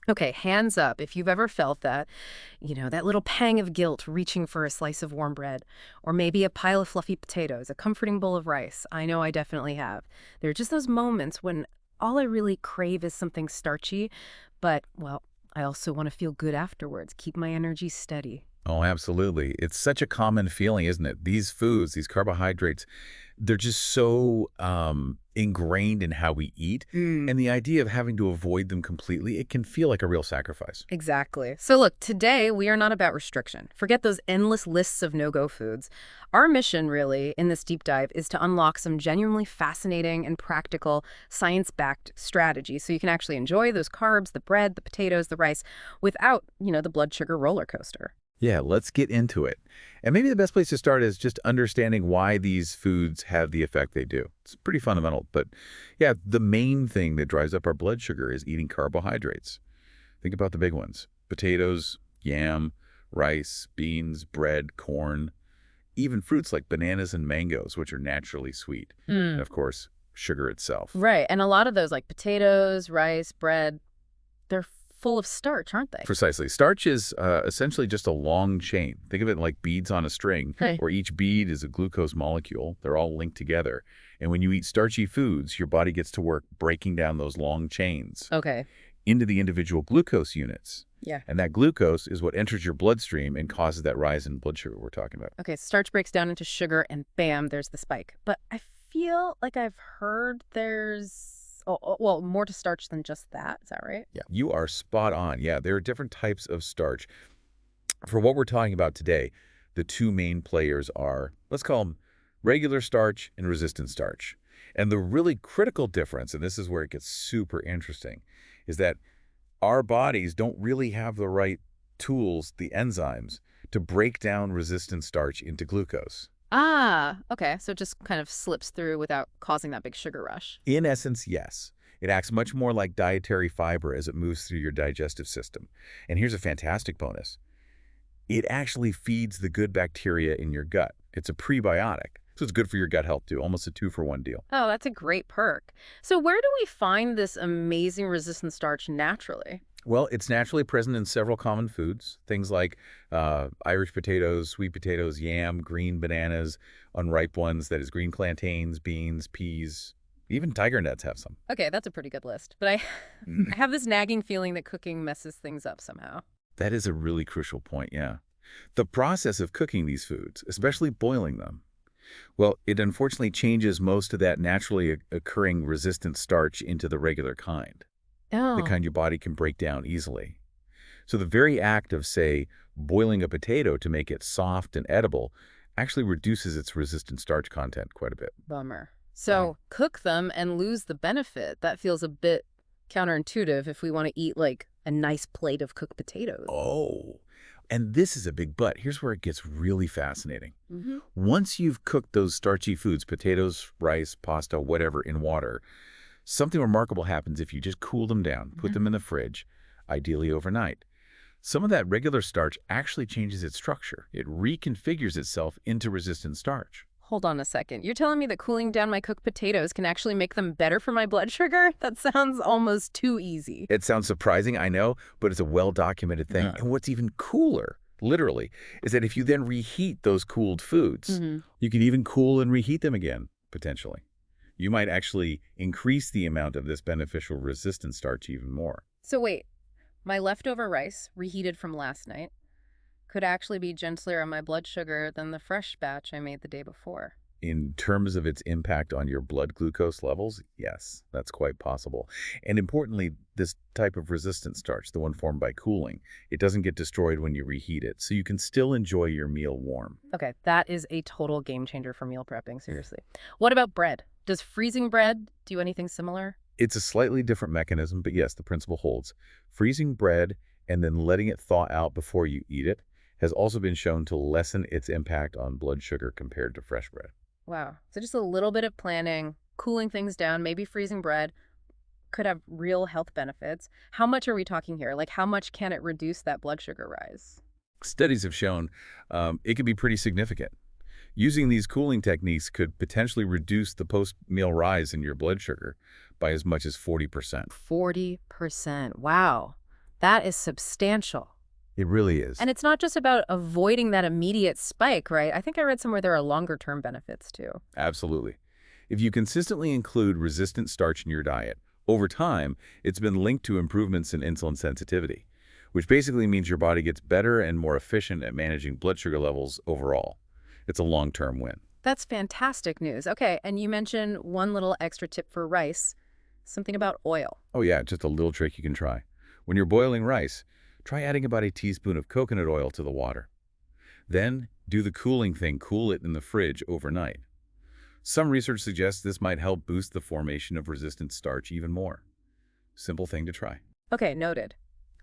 Okay, hands up if you've ever felt that, that little pang of guilt reaching for a slice of warm bread, or maybe a pile of fluffy potatoes, a comforting bowl of rice. I know I definitely have. There are just those moments when all I really crave is something starchy, but, well, I also want to feel good afterwards, keep my energy steady. Oh, absolutely. It's such a common feeling, isn't it? These foods, these carbohydrates, they're just so ingrained in how we eat. And the idea of having to avoid them completely, it can feel like a real sacrifice. Exactly. So look, today we are not about restriction. Forget those endless lists of no-go foods. Our mission, really, in this deep dive is to unlock some genuinely fascinating and practical science-backed strategies so you can actually enjoy those carbs, the bread, the potatoes, the rice, without, the blood sugar roller coaster. Yeah, let's get into it. And maybe the best place to start is just understanding why these foods have the effect they do. It's pretty fundamental, but yeah, the main thing that drives up our blood sugar is eating carbohydrates. Think about the big ones: potatoes, yam, rice, beans, bread, corn, even fruits like bananas and mangoes, which are naturally sweet. And of course, sugar itself. Right, and a lot of those, like potatoes, rice, bread, they're full of starch, aren't they? Precisely. Starch is essentially just a long chain. Think of it like beads on a string, Hey. where each bead is a glucose molecule. They're all linked together. And when you eat starchy foods, your body gets to work breaking down those long chains Okay. into the individual glucose units. Yeah. And that glucose is what enters your bloodstream and causes that rise in blood sugar we're talking about. Okay, starch breaks down into sugar and bam, there's the spike. But I feel like I've heard there's, well, more to starch than just that. Is that right? Yeah, you are spot on. Yeah, there are different types of starch. For what we're talking about today, the two main players are, let's call them regular starch and resistant starch. And the really critical difference, and this is where it gets super interesting, is that our bodies don't really have the right tools, the enzymes, to break down resistant starch into glucose. Ah, okay. So it just kind of slips through without causing that big sugar rush. In essence, yes. It acts much more like dietary fiber as it moves through your digestive system. And here's a fantastic bonus. It actually feeds the good bacteria in your gut. It's a prebiotic. So it's good for your gut health too, almost a two-for-one deal. Oh, that's a great perk. So where do we find this amazing resistant starch naturally? Well, it's naturally present in several common foods, things like Irish potatoes, sweet potatoes, yam, green bananas, unripe ones, that is green plantains, beans, peas, even tiger nuts have some. Okay, that's a pretty good list. But I I have this nagging feeling that cooking messes things up somehow. That is a really crucial point, yeah. The process of cooking these foods, especially boiling them, well, it unfortunately changes most of that naturally occurring resistant starch into the regular kind, the Oh. kind your body can break down easily. So the very act of, say, boiling a potato to make it soft and edible actually reduces its resistant starch content quite a bit. Bummer. Right. So cook them and lose the benefit. That feels a bit counterintuitive if we want to eat like a nice plate of cooked potatoes. Oh, and this is a big but. Here's where it gets really fascinating. Hmm. Once you've cooked those starchy foods, potatoes, rice, pasta, whatever, in water, something remarkable happens if you just cool them down, put them in the fridge, ideally overnight. Some of that regular starch actually changes its structure. It reconfigures itself into resistant starch. Hold on a second. You're telling me that cooling down my cooked potatoes can actually make them better for my blood sugar? That sounds almost too easy. It sounds surprising, I know, but it's a well-documented thing. Yeah. And what's even cooler, literally, is that if you then reheat those cooled foods, Hmm. you can even cool and reheat them again, potentially. You might actually increase the amount of this beneficial resistant starch even more. So wait, my leftover rice, reheated from last night, could actually be gentler on my blood sugar than the fresh batch I made the day before. In terms of its impact on your blood glucose levels, yes, that's quite possible. And importantly, this type of resistant starch, the one formed by cooling, it doesn't get destroyed when you reheat it, so you can still enjoy your meal warm. Okay, that is a total game changer for meal prepping, seriously. What about bread? Does freezing bread do anything similar? It's a slightly different mechanism, but yes, the principle holds. Freezing bread and then letting it thaw out before you eat it has also been shown to lessen its impact on blood sugar compared to fresh bread. Wow. So just a little bit of planning, cooling things down, maybe freezing bread could have real health benefits. How much are we talking here? Like, how much can it reduce that blood sugar rise? Studies have shown it can be pretty significant. Using these cooling techniques could potentially reduce the post-meal rise in your blood sugar by as much as 40%. 40%. Wow. That is substantial. It really is. And it's not just about avoiding that immediate spike, right? I think I read somewhere there are longer-term benefits too. Absolutely. If you consistently include resistant starch in your diet, over time, it's been linked to improvements in insulin sensitivity, which basically means your body gets better and more efficient at managing blood sugar levels overall. It's a long-term win. That's fantastic news. Okay, and you mentioned one little extra tip for rice, something about oil. Oh yeah, just a little trick you can try. When you're boiling rice, try adding about a teaspoon of coconut oil to the water. Then, do the cooling thing, cool it in the fridge overnight. Some research suggests this might help boost the formation of resistant starch even more. Simple thing to try. Okay, noted.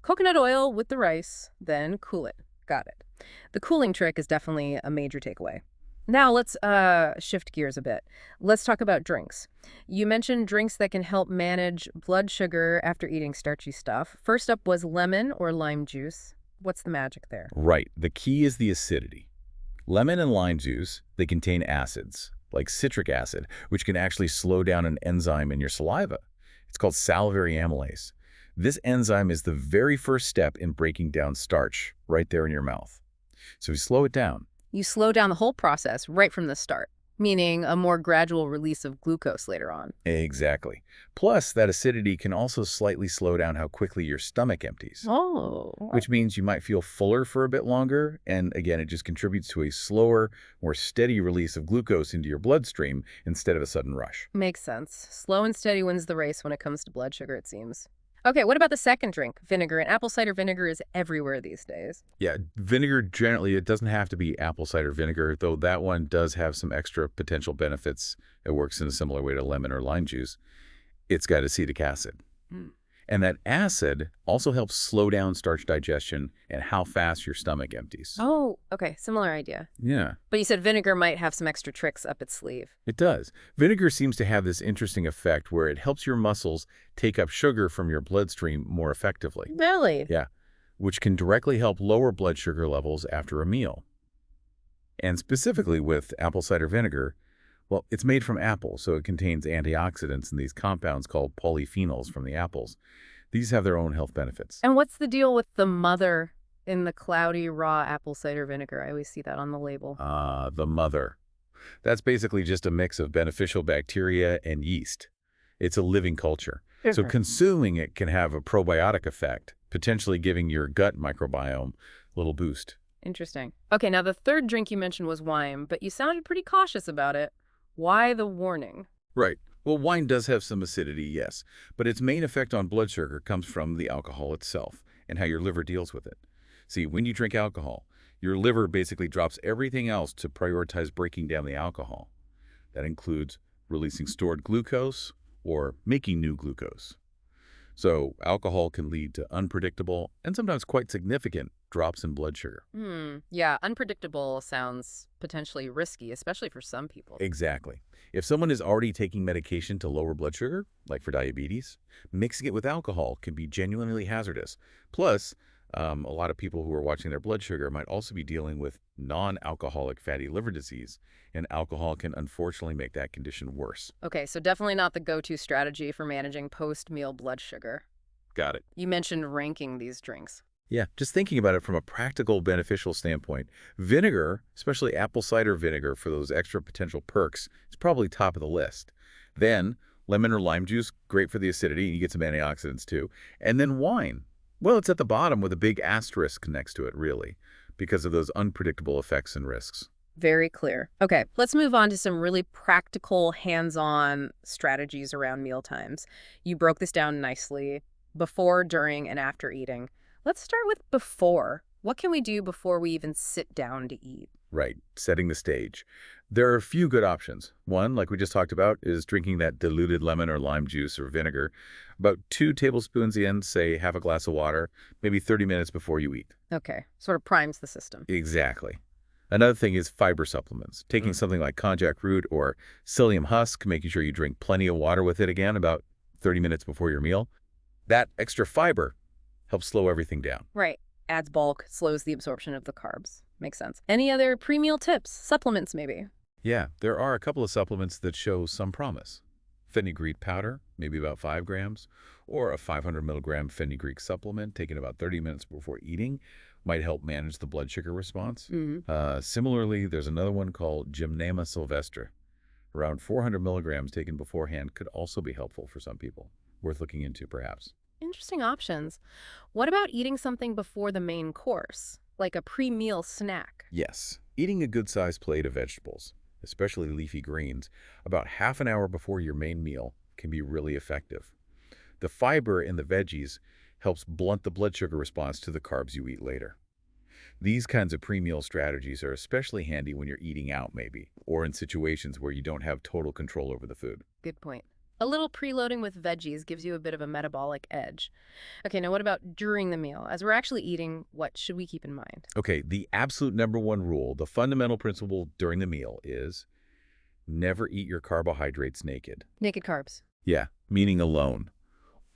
Coconut oil with the rice, then cool it. Got it. The cooling trick is definitely a major takeaway. Now let's shift gears a bit. Let's talk about drinks. You mentioned drinks that can help manage blood sugar after eating starchy stuff. First up was lemon or lime juice. What's the magic there? Right, the key is the acidity. Lemon and lime juice, they contain acids, like citric acid, which can actually slow down an enzyme in your saliva. It's called salivary amylase. This enzyme is the very first step in breaking down starch right there in your mouth. So if you slow it down, You slow down the whole process right from the start, meaning a more gradual release of glucose later on. exactly. Plus, that acidity can also slightly slow down how quickly your stomach empties, Oh, which means you might feel fuller for a bit longer, and again, it just contributes to a slower, more steady release of glucose into your bloodstream instead of a sudden rush. makes sense. Slow and steady wins the race when it comes to blood sugar, it seems. Okay, what about the second drink, vinegar? And apple cider vinegar is everywhere these days. Yeah, vinegar generally, it doesn't have to be apple cider vinegar, though that one does have some extra potential benefits. It works in a similar way to lemon or lime juice. It's got acetic acid. Mm. And that acid also helps slow down starch digestion and how fast your stomach empties. Oh, okay, similar idea. Yeah, But you said vinegar might have some extra tricks up its sleeve. it does. Vinegar seems to have this interesting effect where it helps your muscles take up sugar from your bloodstream more effectively. Really? Yeah, which can directly help lower blood sugar levels after a meal. And specifically with apple cider vinegar, well, it's made from apples, so it contains antioxidants and these compounds called polyphenols from the apples. These have their own health benefits. And what's the deal with the mother in the cloudy raw apple cider vinegar? I always see that on the label. The mother. That's basically just a mix of beneficial bacteria and yeast. It's a living culture. So Mhm. consuming it can have a probiotic effect, potentially giving your gut microbiome a little boost. Interesting. Okay, now the third drink you mentioned was wine, but you sounded pretty cautious about it. Why the warning? Right. Well, wine does have some acidity, yes, but its main effect on blood sugar comes from the alcohol itself and how your liver deals with it. See, when you drink alcohol, your liver basically drops everything else to prioritize breaking down the alcohol. That includes releasing stored glucose or making new glucose. So alcohol can lead to unpredictable and sometimes quite significant drops in blood sugar. Yeah, unpredictable sounds potentially risky, especially for some people. Exactly. If someone is already taking medication to lower blood sugar, like for diabetes, mixing it with alcohol can be genuinely hazardous. Plus, a lot of people who are watching their blood sugar might also be dealing with non-alcoholic fatty liver disease, and alcohol can unfortunately make that condition worse. Okay, so definitely not the go-to strategy for managing post-meal blood sugar. Got it. You mentioned ranking these drinks. Yeah, just thinking about it from a practical, beneficial standpoint, vinegar, especially apple cider vinegar for those extra potential perks, is probably top of the list. Then, lemon or lime juice, great for the acidity, and you get some antioxidants too. And then wine. Well, it's at the bottom with a big asterisk next to it, really, because of those unpredictable effects and risks. Very clear. Okay, let's move on to some really practical, hands-on strategies around meal times. You broke this down nicely, before, during, and after eating. Let's start with before. What can we do before we even sit down to eat? Right, setting the stage. There are a few good options. One, like we just talked about, is drinking that diluted lemon or lime juice or vinegar. About 2 tablespoons in, say half a glass of water, maybe 30 minutes before you eat. Okay, sort of primes the system. Exactly. Another thing is fiber supplements. Taking something like konjac root or psyllium husk, making sure you drink plenty of water with it again about 30 minutes before your meal. That extra fiber helps slow everything down. Right. Adds bulk, slows the absorption of the carbs. Makes sense. Any other pre-meal tips? Supplements, maybe? Yeah, there are a couple of supplements that show some promise. Fenugreek powder, maybe about 5 grams, Or a 500 milligram fenugreek supplement taken about 30 minutes before eating might help manage the blood sugar response. Hmm. Similarly, there's another one called Gymnema sylvestre. Around 400 milligrams taken beforehand could also be helpful for some people. Worth looking into, perhaps. Interesting options. What about eating something before the main course, like a pre-meal snack? Yes, eating a good-sized plate of vegetables, especially leafy greens, about half an hour before your main meal can be really effective. The fiber in the veggies helps blunt the blood sugar response to the carbs you eat later. These kinds of pre-meal strategies are especially handy when you're eating out, maybe, or in situations where you don't have total control over the food. Good point. A little preloading with veggies gives you a bit of a metabolic edge. Okay, now what about during the meal? As we're actually eating, what should we keep in mind? Okay, the absolute number one rule, the fundamental principle during the meal is never eat your carbohydrates naked. Naked carbs. Yeah, meaning alone.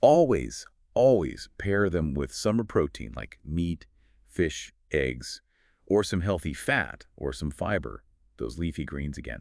Always, always pair them with some protein like meat, fish, eggs, or some healthy fat or some fiber, those leafy greens again.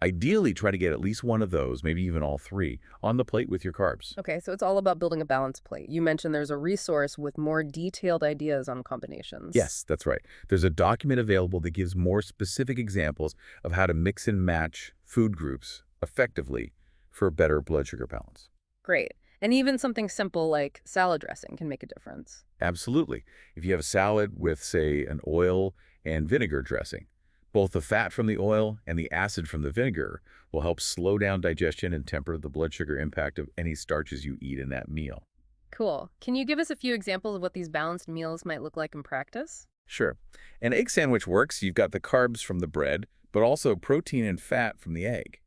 Ideally, try to get at least one of those, maybe even all three, on the plate with your carbs. Okay, so it's all about building a balanced plate. You mentioned there's a resource with more detailed ideas on combinations. Yes, that's right. There's a document available that gives more specific examples of how to mix and match food groups effectively for a better blood sugar balance. Great. And even something simple like salad dressing can make a difference. Absolutely. If you have a salad with, say, an oil and vinegar dressing, both the fat from the oil and the acid from the vinegar will help slow down digestion and temper the blood sugar impact of any starches you eat in that meal. Cool. Can you give us a few examples of what these balanced meals might look like in practice? Sure. An egg sandwich works. You've got the carbs from the bread, but also protein and fat from the egg.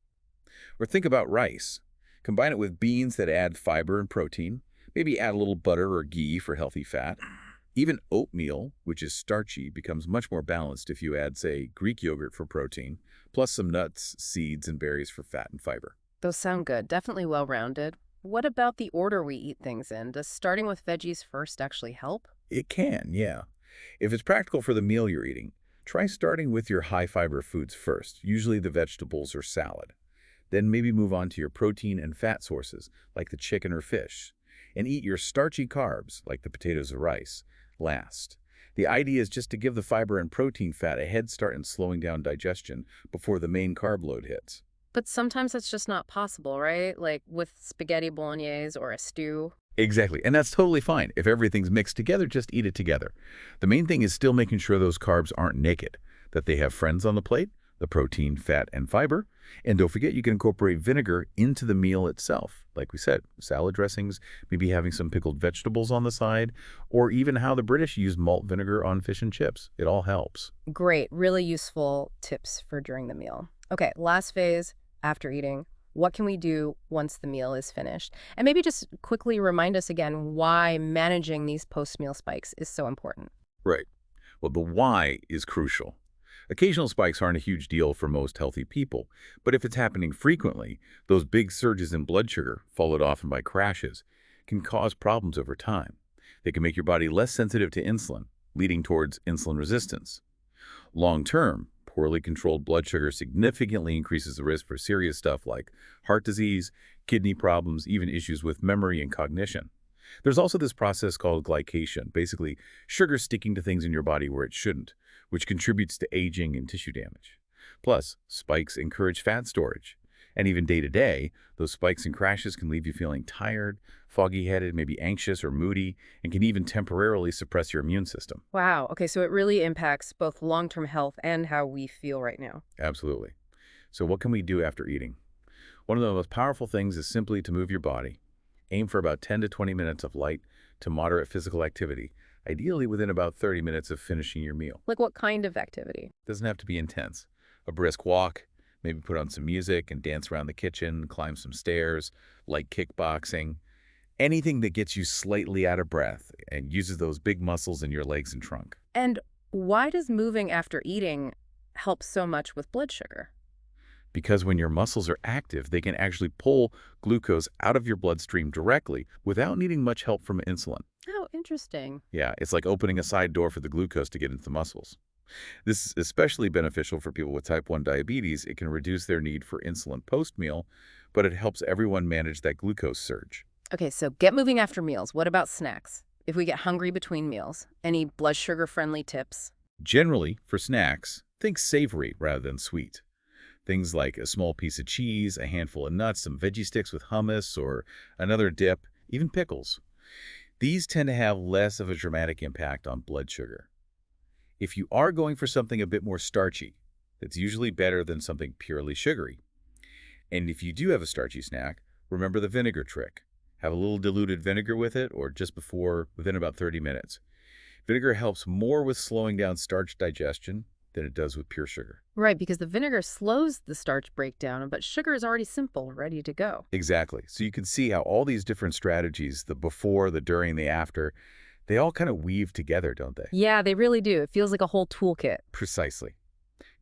Or think about rice. Combine it with beans that add fiber and protein. Maybe add a little butter or ghee for healthy fat. Even oatmeal, which is starchy, becomes much more balanced if you add, say, Greek yogurt for protein, plus some nuts, seeds, and berries for fat and fiber. Those sound good. Definitely well-rounded. What about the order we eat things in? Does starting with veggies first actually help? It can, yeah. If it's practical for the meal you're eating, try starting with your high-fiber foods first, usually the vegetables or salad. Then maybe move on to your protein and fat sources, like the chicken or fish, and eat your starchy carbs, like the potatoes or rice, last. The idea is just to give the fiber and protein fat a head start in slowing down digestion before the main carb load hits. But sometimes that's just not possible, right? Like with spaghetti bolognese or a stew. Exactly, and that's totally fine. If everything's mixed together, just eat it together. The main thing is still making sure those carbs aren't naked, that they have friends on the plate, the protein, fat, and fiber. And don't forget you can incorporate vinegar into the meal itself. Like we said, salad dressings, maybe having some pickled vegetables on the side, or even how the British use malt vinegar on fish and chips. It all helps. Great. Really useful tips for during the meal. Okay, last phase, after eating. What can we do once the meal is finished? And maybe just quickly remind us again why managing these post-meal spikes is so important. Right. Well, the why is crucial. Occasional spikes aren't a huge deal for most healthy people, but if it's happening frequently, those big surges in blood sugar, followed often by crashes, can cause problems over time. They can make your body less sensitive to insulin, leading towards insulin resistance. Long-term, poorly controlled blood sugar significantly increases the risk for serious stuff like heart disease, kidney problems, even issues with memory and cognition. There's also this process called glycation, basically sugar sticking to things in your body where it shouldn't, which contributes to aging and tissue damage. Plus, spikes encourage fat storage. And even day-to-day, those spikes and crashes can leave you feeling tired, foggy-headed, maybe anxious or moody, and can even temporarily suppress your immune system. Wow. Okay, so it really impacts both long-term health and how we feel right now. Absolutely. So what can we do after eating? One of the most powerful things is simply to move your body. Aim for about 10 to 20 minutes of light to moderate physical activity, ideally within about 30 minutes of finishing your meal. Like what kind of activity? Doesn't have to be intense. A brisk walk, maybe put on some music and dance around the kitchen, climb some stairs, like kickboxing. Anything that gets you slightly out of breath and uses those big muscles in your legs and trunk. And why does moving after eating help so much with blood sugar? Because when your muscles are active, they can actually pull glucose out of your bloodstream directly without needing much help from insulin. Oh, interesting. Yeah, it's like opening a side door for the glucose to get into the muscles. This is especially beneficial for people with type 1 diabetes. It can reduce their need for insulin post-meal, but it helps everyone manage that glucose surge. Okay, so get moving after meals. What about snacks? If we get hungry between meals, any blood sugar-friendly tips? Generally, for snacks, think savory rather than sweet. Things like a small piece of cheese, a handful of nuts, some veggie sticks with hummus, or another dip, even pickles. These tend to have less of a dramatic impact on blood sugar. If you are going for something a bit more starchy, that's usually better than something purely sugary. And if you do have a starchy snack, remember the vinegar trick. Have a little diluted vinegar with it, or just before, within about 30 minutes. Vinegar helps more with slowing down starch digestion than it does with pure sugar. Right, because the vinegar slows the starch breakdown, but sugar is already simple, ready to go. Exactly. So you can see how all these different strategies, the before, the during, the after, they all kind of weave together, don't they? Yeah, they really do. It feels like a whole toolkit. Precisely.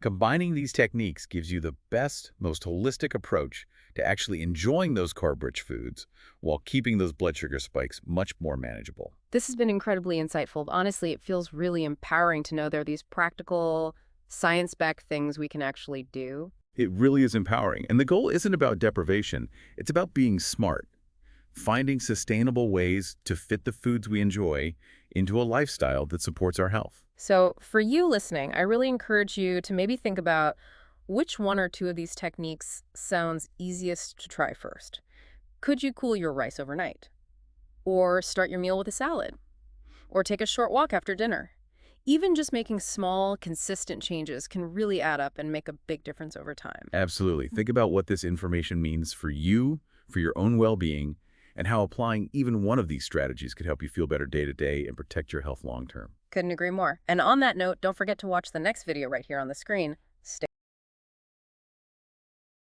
Combining these techniques gives you the best, most holistic approach to actually enjoying those carb-rich foods while keeping those blood sugar spikes much more manageable. This has been incredibly insightful. Honestly, it feels really empowering to know there are these practical, science-backed things we can actually do. It really is empowering. And the goal isn't about deprivation. It's about being smart, finding sustainable ways to fit the foods we enjoy into a lifestyle that supports our health. So for you listening, I really encourage you to maybe think about which one or two of these techniques sounds easiest to try first. Could you cool your rice overnight? Or start your meal with a salad? Or take a short walk after dinner? Even just making small, consistent changes can really add up and make a big difference over time. Absolutely. Think about what this information means for you, for your own well-being, and how applying even one of these strategies could help you feel better day to day and protect your health long term. Couldn't agree more. And on that note, don't forget to watch the next video right here on the screen.